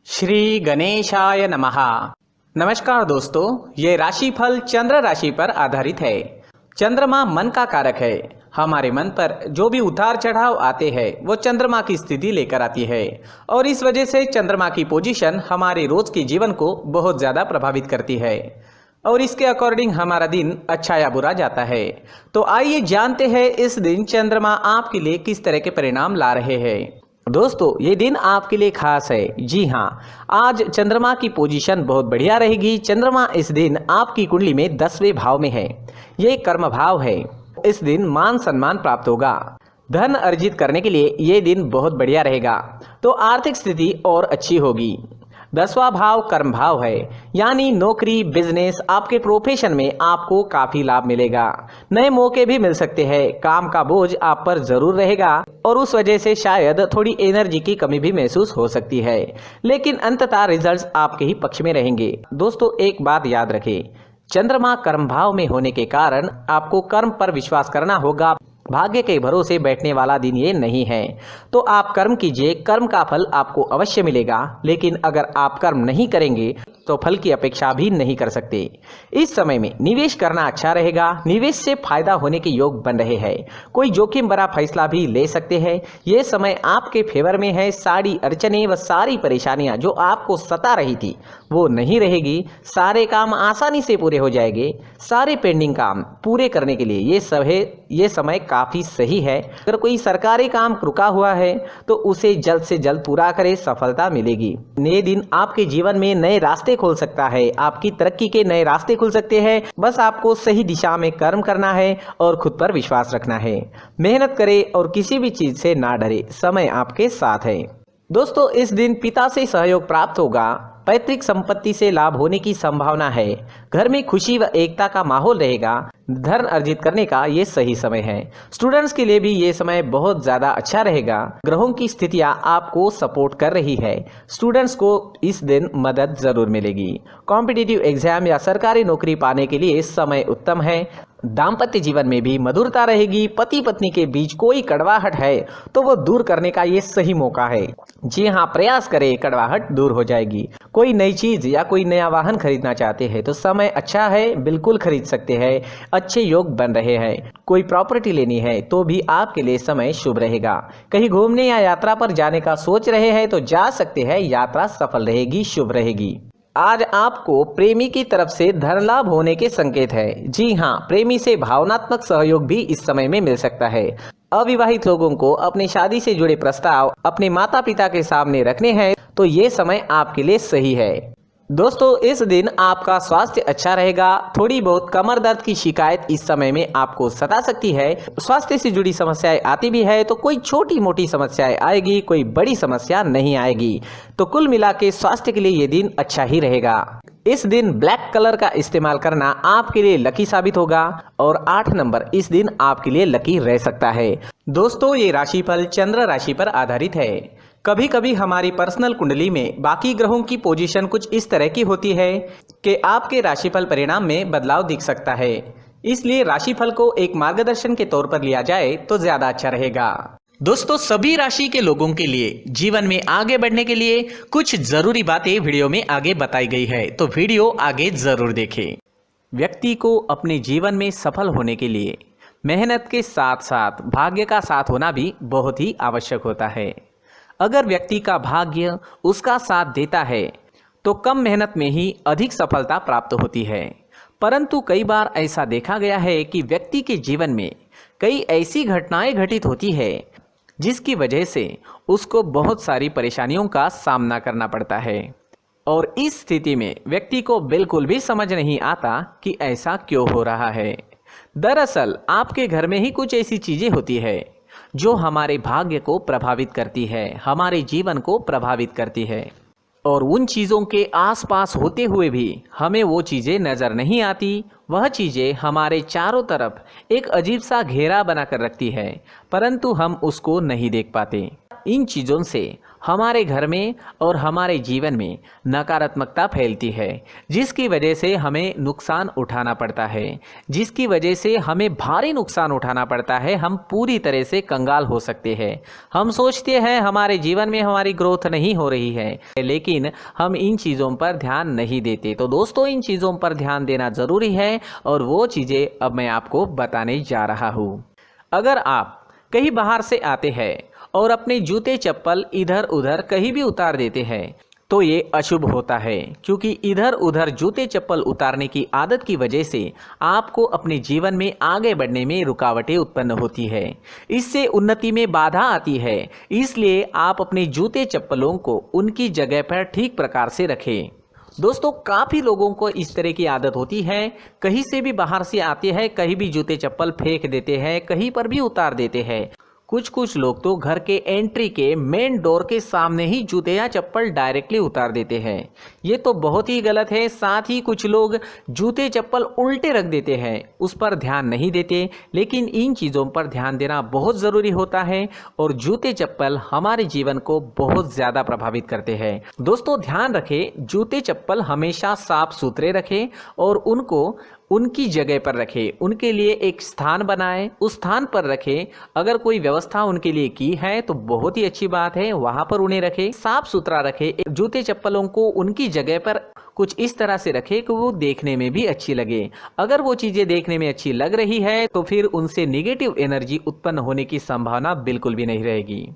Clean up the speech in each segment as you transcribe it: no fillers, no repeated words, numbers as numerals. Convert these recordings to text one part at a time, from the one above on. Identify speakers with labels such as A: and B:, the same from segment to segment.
A: श्री गणेशाय नमः। नमस्कार दोस्तों, ये राशिफल चंद्र राशि पर आधारित है। चंद्रमा मन का कारक है। हमारे मन पर जो भी उतार चढ़ाव आते हैं वो चंद्रमा की स्थिति लेकर आती है और इस वजह से चंद्रमा की पोजीशन हमारे रोज के जीवन को बहुत ज़्यादा प्रभावित करती है और इसके अकॉर्डिंग हमारा दिन अच्छा या बुरा जाता है। तो आइए जानते हैं इस दिन चंद्रमा आपके लिए किस तरह के परिणाम ला रहे हैं। दोस्तों, ये दिन आपके लिए खास है। जी हाँ, आज चंद्रमा की पोजीशन बहुत बढ़िया रहेगी। चंद्रमा इस दिन आपकी कुंडली में 10वें भाव में है। ये कर्म भाव है। इस दिन मान सम्मान प्राप्त होगा। धन अर्जित करने के लिए ये दिन बहुत बढ़िया रहेगा। तो आर्थिक स्थिति और अच्छी होगी। 10वां भाव कर्म भाव है, यानी नौकरी, बिजनेस, आपके प्रोफेशन में आपको काफी लाभ मिलेगा। नए मौके भी मिल सकते हैं। काम का बोझ आप पर जरूर रहेगा और उस वजह से शायद थोड़ी एनर्जी की कमी भी महसूस हो सकती है, लेकिन अंततः रिजल्ट्स आपके ही पक्ष में रहेंगे। दोस्तों, एक बात याद रखें, चंद्रमा कर्म भाव में होने के कारण आपको कर्म पर विश्वास करना होगा। भाग्य के भरोसे बैठने वाला दिन ये नहीं है। तो आप कर्म कीजिए, कर्म का फल आपको अवश्य मिलेगा, लेकिन अगर आप कर्म नहीं करेंगे तो फल की अपेक्षा भी नहीं कर सकते। इस समय में निवेश करना अच्छा रहेगा। निवेश से फायदा होने के योग बन रहे हैं। कोई जोखिम भरा फैसला भी ले सकते हैं। ये समय आपके फेवर में है। सारी अड़चने व सारी परेशानियां जो आपको सता रही थी वो नहीं रहेगी। सारे काम आसानी से पूरे हो जाएंगे। सारे पेंडिंग काम पूरे करने के लिए ये समय काफी सही है। अगर कोई सरकारी काम रुका हुआ है तो उसे जल्द से जल्द पूरा करें, सफलता मिलेगी। नए दिन आपके जीवन में नए रास्ते खोल सकता है। आपकी तरक्की के नए रास्ते खुल सकते हैं। बस आपको सही दिशा में कर्म करना है और खुद पर विश्वास रखना है। मेहनत करें और किसी भी चीज से ना डरे। समय आपके साथ है। दोस्तों, इस दिन पिता से सहयोग प्राप्त होगा। पैतृक संपत्ति से लाभ होने की संभावना है। घर में खुशी व एकता का माहौल रहेगा। धन अर्जित करने का ये सही समय है। स्टूडेंट्स के लिए भी ये समय बहुत ज़्यादा अच्छा रहेगा। ग्रहों की स्थितियां आपको सपोर्ट कर रही है। स्टूडेंट्स को इस दिन मदद जरूर मिलेगी। कॉम्पिटिटिव एग्जाम या सरकारी नौकरी पाने के लिए समय उत्तम है। दाम्पत्य जीवन में भी मधुरता रहेगी। पति पत्नी के बीच कोई कड़वाहट है तो वो दूर करने का ये सही मौका है। जी हाँ, प्रयास करें, कड़वाहट दूर हो जाएगी। कोई नई चीज या कोई नया वाहन खरीदना चाहते हैं तो समय अच्छा है, बिल्कुल खरीद सकते हैं। अच्छे योग बन रहे हैं। कोई प्रॉपर्टी लेनी है तो भी आपके लिए समय शुभ रहेगा। कहीं घूमने या यात्रा पर जाने का सोच रहे हैं तो जा सकते हैं। यात्रा सफल रहेगी, शुभ रहेगी। आज आपको प्रेमी की तरफ से धन लाभ होने के संकेत है। जी हाँ, प्रेमी से भावनात्मक सहयोग भी इस समय में मिल सकता है। अविवाहित लोगों को अपनी शादी से जुड़े प्रस्ताव अपने माता पिता के सामने रखने हैं तो ये समय आपके लिए सही है। दोस्तों, इस दिन आपका स्वास्थ्य अच्छा रहेगा। थोड़ी बहुत कमर दर्द की शिकायत इस समय में आपको सता सकती है। स्वास्थ्य से जुड़ी समस्याएं आती भी है तो कोई छोटी मोटी समस्याएं आएगी, कोई बड़ी समस्या नहीं आएगी। तो कुल मिला के स्वास्थ्य के लिए ये दिन अच्छा ही रहेगा। इस दिन ब्लैक कलर का इस्तेमाल करना आपके लिए लकी साबित होगा और 8 नंबर इस दिन आपके लिए लकी रह सकता है। दोस्तों, ये राशिफल चंद्र राशि पर आधारित है। कभी कभी हमारी पर्सनल कुंडली में बाकी ग्रहों की पोजीशन कुछ इस तरह की होती है कि आपके राशिफल परिणाम में बदलाव दिख सकता है। इसलिए राशिफल को एक मार्गदर्शन के तौर पर लिया जाए तो ज्यादा अच्छा रहेगा। दोस्तों, सभी राशि के लोगों के लिए जीवन में आगे बढ़ने के लिए कुछ जरूरी बातें वीडियो में आगे बताई गई है, तो वीडियो आगे जरूर देखें। व्यक्ति को अपने जीवन में सफल होने के लिए मेहनत के साथ साथ भाग्य का साथ होना भी बहुत ही आवश्यक होता है। अगर व्यक्ति का भाग्य उसका साथ देता है तो कम मेहनत में ही अधिक सफलता प्राप्त होती है। परंतु कई बार ऐसा देखा गया है कि व्यक्ति के जीवन में कई ऐसी घटनाएं घटित होती है जिसकी वजह से उसको बहुत सारी परेशानियों का सामना करना पड़ता है और इस स्थिति में व्यक्ति को बिल्कुल भी समझ नहीं आता कि ऐसा क्यों हो रहा है। दरअसल आपके घर में ही कुछ ऐसी चीजें होती है जो हमारे भाग्य को प्रभावित करती है, हमारे जीवन को प्रभावित करती है और उन चीज़ों के आसपास होते हुए भी हमें वो चीज़ें नज़र नहीं आती। वह चीज़ें हमारे चारों तरफ एक अजीब सा घेरा बनाकर रखती है, परंतु हम उसको नहीं देख पाते। इन चीज़ों से हमारे घर में और हमारे जीवन में नकारात्मकता फैलती है, जिसकी वजह से हमें नुकसान उठाना पड़ता है, जिसकी वजह से हमें भारी नुकसान उठाना पड़ता है। हम पूरी तरह से कंगाल हो सकते हैं। हम सोचते हैं हमारे जीवन में हमारी ग्रोथ नहीं हो रही है, लेकिन हम इन चीज़ों पर ध्यान नहीं देते। तो दोस्तों, इन चीज़ों पर ध्यान देना ज़रूरी है और वो चीज़ें अब मैं आपको बताने जा रहा हूँ। अगर आप कहीं बाहर से आते हैं और अपने जूते चप्पल इधर उधर कहीं भी उतार देते हैं तो ये अशुभ होता है, क्योंकि इधर उधर जूते चप्पल उतारने की आदत की वजह से आपको अपने जीवन में आगे बढ़ने में रुकावटें उत्पन्न होती है। इससे उन्नति में बाधा आती है। इसलिए आप अपने जूते चप्पलों को उनकी जगह पर ठीक प्रकार से रखें। दोस्तों, काफ़ी लोगों को इस तरह की आदत होती है, कहीं से भी बाहर से आते हैं, कहीं भी जूते चप्पल फेंक देते हैं, कहीं पर भी उतार देते हैं। कुछ लोग तो घर के एंट्री के मेन डोर के सामने ही जूते या चप्पल डायरेक्टली उतार देते हैं। ये तो बहुत ही गलत है। साथ ही कुछ लोग जूते चप्पल उल्टे रख देते हैं, उस पर ध्यान नहीं देते। लेकिन इन चीज़ों पर ध्यान देना बहुत ज़रूरी होता है और जूते चप्पल हमारे जीवन को बहुत ज़्यादा प्रभावित करते हैं। दोस्तों, ध्यान रखें, जूते चप्पल हमेशा साफ सुथरे रखें और उनको उनकी जगह पर रखें। उनके लिए एक स्थान बनाएं, उस स्थान पर रखें। अगर कोई व्यवस्था उनके लिए की है तो बहुत ही अच्छी बात है, वहां पर उन्हें रखें, साफ सुथरा रखें। जूते चप्पलों को उनकी जगह पर कुछ इस तरह से रखें कि वो देखने में भी अच्छी लगे। अगर वो चीज़ें देखने में अच्छी लग रही है तो फिर उनसे निगेटिव एनर्जी उत्पन्न होने की संभावना बिल्कुल भी नहीं रहेगी।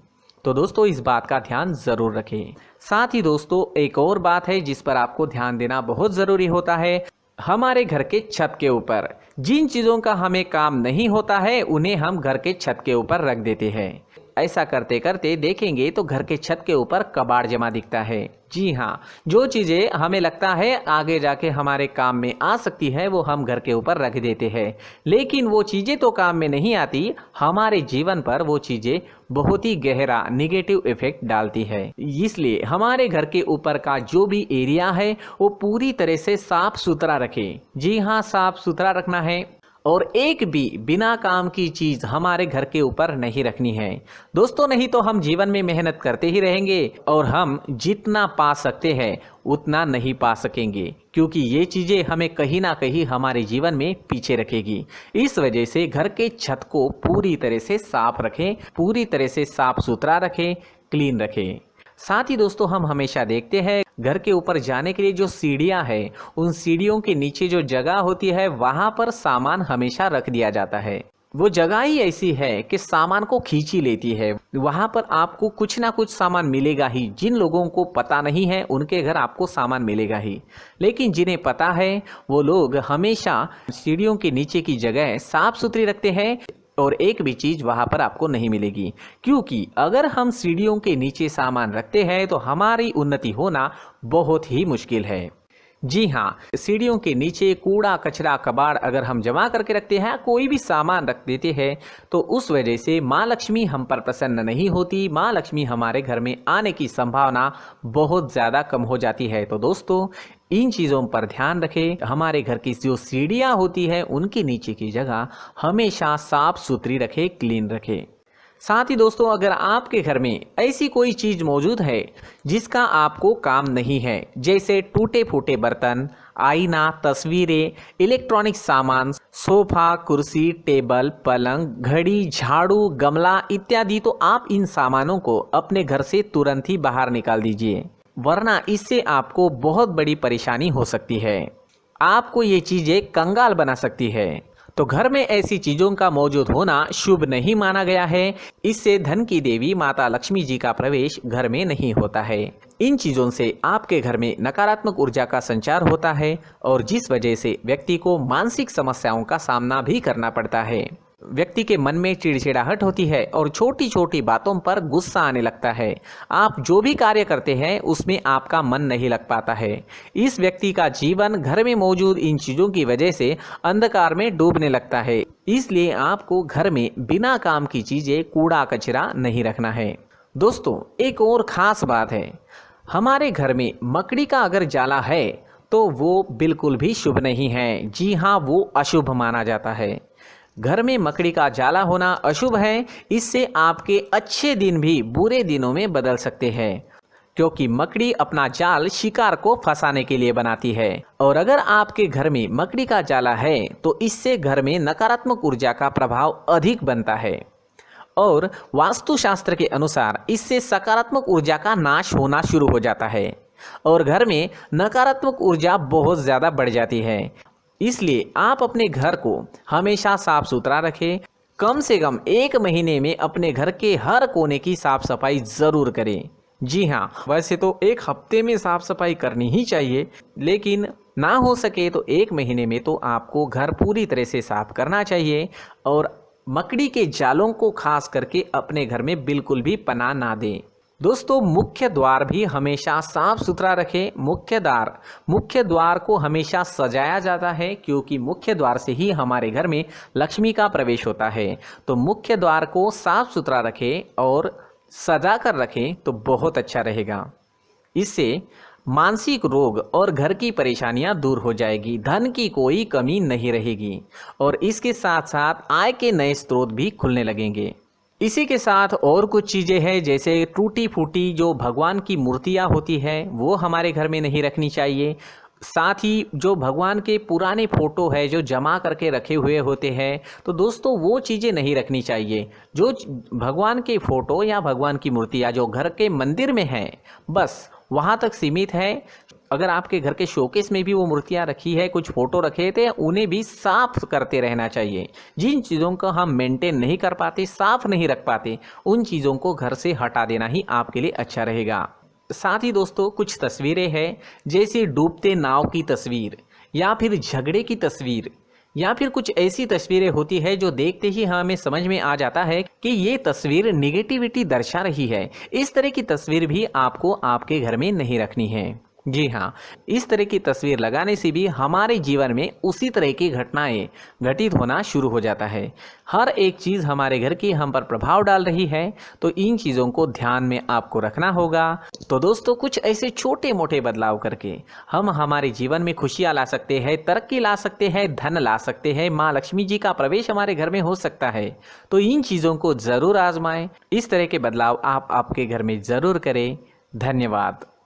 A: तो दोस्तों, इस बात का ध्यान ज़रूर रखें। साथ ही दोस्तों, एक और बात है जिस पर आपको ध्यान देना बहुत ज़रूरी होता है। हमारे घर के छत के ऊपर जिन चीज़ों का हमें काम नहीं होता है उन्हें हम घर के छत के ऊपर रख देते हैं। ऐसा करते करते देखेंगे तो घर के छत के ऊपर कबाड़ जमा दिखता है। जी हाँ, जो चीज़ें हमें लगता है आगे जाके हमारे काम में आ सकती है वो हम घर के ऊपर रख देते हैं, लेकिन वो चीज़ें तो काम में नहीं आती। हमारे जीवन पर वो चीज़ें बहुत ही गहरा निगेटिव इफेक्ट डालती है। इसलिए हमारे घर के ऊपर का जो भी एरिया है वो पूरी तरह से साफ सुथरा रखें। जी हाँ, साफ सुथरा रखना है और एक भी बिना काम की चीज़ हमारे घर के ऊपर नहीं रखनी है। दोस्तों, नहीं तो हम जीवन में मेहनत करते ही रहेंगे और हम जितना पा सकते हैं उतना नहीं पा सकेंगे, क्योंकि ये चीज़ें हमें कहीं ना कहीं हमारे जीवन में पीछे रखेगी। इस वजह से घर के छत को पूरी तरह से साफ रखें, पूरी तरह से साफ सुथरा रखें, क्लीन रखें। साथ ही दोस्तों, हम हमेशा देखते हैं घर के ऊपर जाने के लिए जो सीढ़ियां हैं, उन सीढ़ियों के नीचे जो जगह होती है वहां पर सामान हमेशा रख दिया जाता है। वो जगह ही ऐसी है कि सामान को खींच ही लेती है। वहां पर आपको कुछ ना कुछ सामान मिलेगा ही। जिन लोगों को पता नहीं है उनके घर आपको सामान मिलेगा ही, लेकिन जिन्हें पता है वो लोग हमेशा सीढ़ियों के नीचे की जगह साफ सुथरी रखते हैं और एक भी चीज़ वहाँ पर आपको नहीं मिलेगी। क्योंकि अगर हम सीढ़ियों के नीचे सामान रखते हैं तो हमारी उन्नति होना बहुत ही मुश्किल है। जी हाँ, सीढ़ियों के नीचे कूड़ा कचरा कबाड़ अगर हम जमा करके रखते हैं, कोई भी सामान रख देते हैं, तो उस वजह से माँ लक्ष्मी हम पर प्रसन्न नहीं होती। माँ लक्ष्मी हमारे घर में आने की संभावना बहुत ज़्यादा कम हो जाती है। तो दोस्तों, इन चीज़ों पर ध्यान रखें। हमारे घर की जो सीढ़ियाँ होती है उनके नीचे की जगह हमेशा साफ सुथरी रखें, क्लीन रखें। साथ ही दोस्तों, अगर आपके घर में ऐसी कोई चीज़ मौजूद है जिसका आपको काम नहीं है, जैसे टूटे फूटे बर्तन, आईना, तस्वीरें, इलेक्ट्रॉनिक सामान, सोफा, कुर्सी, टेबल, पलंग, घड़ी, झाड़ू, गमला इत्यादि, तो आप इन सामानों को अपने घर से तुरंत ही बाहर निकाल दीजिए, वरना इससे आपको बहुत बड़ी परेशानी हो सकती है। आपको ये चीज़ें कंगाल बना सकती है। तो घर में ऐसी चीज़ों का मौजूद होना शुभ नहीं माना गया है। इससे धन की देवी माता लक्ष्मी जी का प्रवेश घर में नहीं होता है। इन चीज़ों से आपके घर में नकारात्मक ऊर्जा का संचार होता है और जिस वजह से व्यक्ति को मानसिक समस्याओं का सामना भी करना पड़ता है। व्यक्ति के मन में चिड़चिड़ाहट होती है और छोटी छोटी बातों पर गुस्सा आने लगता है। आप जो भी कार्य करते हैं उसमें आपका मन नहीं लग पाता है। इस व्यक्ति का जीवन घर में मौजूद इन चीज़ों की वजह से अंधकार में डूबने लगता है। इसलिए आपको घर में बिना काम की चीज़ें, कूड़ा कचरा नहीं रखना है। दोस्तों, एक और ख़ास बात है, हमारे घर में मकड़ी का अगर जाला है तो वो बिल्कुल भी शुभ नहीं है। जी हाँ, वो अशुभ माना जाता है। घर में मकड़ी का जाला होना अशुभ है। इससे आपके अच्छे दिन भी बुरे दिनों में बदल सकते हैं, क्योंकि मकड़ी अपना जाल शिकार को फंसाने के लिए बनाती है। और अगर आपके घर में मकड़ी का जाला है तो इससे घर में नकारात्मक ऊर्जा का प्रभाव अधिक बनता है और वास्तुशास्त्र के अनुसार इससे सकारात्मक ऊर्जा का नाश होना शुरू हो जाता है और घर में नकारात्मक ऊर्जा बहुत ज़्यादा बढ़ जाती है। इसलिए आप अपने घर को हमेशा साफ सुथरा रखें। कम से कम 1 महीने में अपने घर के हर कोने की साफ सफाई ज़रूर करें। जी हाँ, वैसे तो 1 हफ्ते में साफ सफाई करनी ही चाहिए, लेकिन ना हो सके तो 1 महीने में तो आपको घर पूरी तरह से साफ करना चाहिए और मकड़ी के जालों को खास करके अपने घर में बिल्कुल भी पनाह ना दें। दोस्तों, मुख्य द्वार भी हमेशा साफ सुथरा रखें। मुख्य द्वार को हमेशा सजाया जाता है, क्योंकि मुख्य द्वार से ही हमारे घर में लक्ष्मी का प्रवेश होता है। तो मुख्य द्वार को साफ सुथरा रखें और सजा कर रखें तो बहुत अच्छा रहेगा। इससे मानसिक रोग और घर की परेशानियां दूर हो जाएगी, धन की कोई कमी नहीं रहेगी और इसके साथ साथ आय के नए स्रोत भी खुलने लगेंगे। इसी के साथ और कुछ चीज़ें हैं, जैसे टूटी फूटी जो भगवान की मूर्तियां होती है वो हमारे घर में नहीं रखनी चाहिए। साथ ही जो भगवान के पुराने फोटो है जो जमा करके रखे हुए होते हैं, तो दोस्तों वो चीज़ें नहीं रखनी चाहिए। जो भगवान के फोटो या भगवान की मूर्तियाँ जो घर के मंदिर में हैं, बस वहाँ तक सीमित है। अगर आपके घर के शोकेस में भी वो मूर्तियाँ रखी है, कुछ फोटो रखे थे, उन्हें भी साफ करते रहना चाहिए। जिन चीज़ों को हम मेंटेन नहीं कर पाते, साफ नहीं रख पाते, उन चीज़ों को घर से हटा देना ही आपके लिए अच्छा रहेगा। साथ ही दोस्तों, कुछ तस्वीरें हैं, जैसे डूबते नाव की तस्वीर या फिर झगड़े की तस्वीर या फिर कुछ ऐसी तस्वीरें होती है जो देखते ही हमें समझ में आ जाता है कि ये तस्वीर निगेटिविटी दर्शा रही है। इस तरह की तस्वीर भी आपको आपके घर में नहीं रखनी है। जी हाँ, इस तरह की तस्वीर लगाने से भी हमारे जीवन में उसी तरह की घटनाएं घटित होना शुरू हो जाता है। हर एक चीज़ हमारे घर की हम पर प्रभाव डाल रही है, तो इन चीज़ों को ध्यान में आपको रखना होगा। तो दोस्तों, कुछ ऐसे छोटे मोटे बदलाव करके हम हमारे जीवन में खुशियाँ ला सकते हैं, तरक्की ला सकते हैं, धन ला सकते हैं, माँ लक्ष्मी जी का प्रवेश हमारे घर में हो सकता है। तो इन चीज़ों को ज़रूर आजमाएं। इस तरह के बदलाव आप आपके घर में ज़रूर करें। धन्यवाद।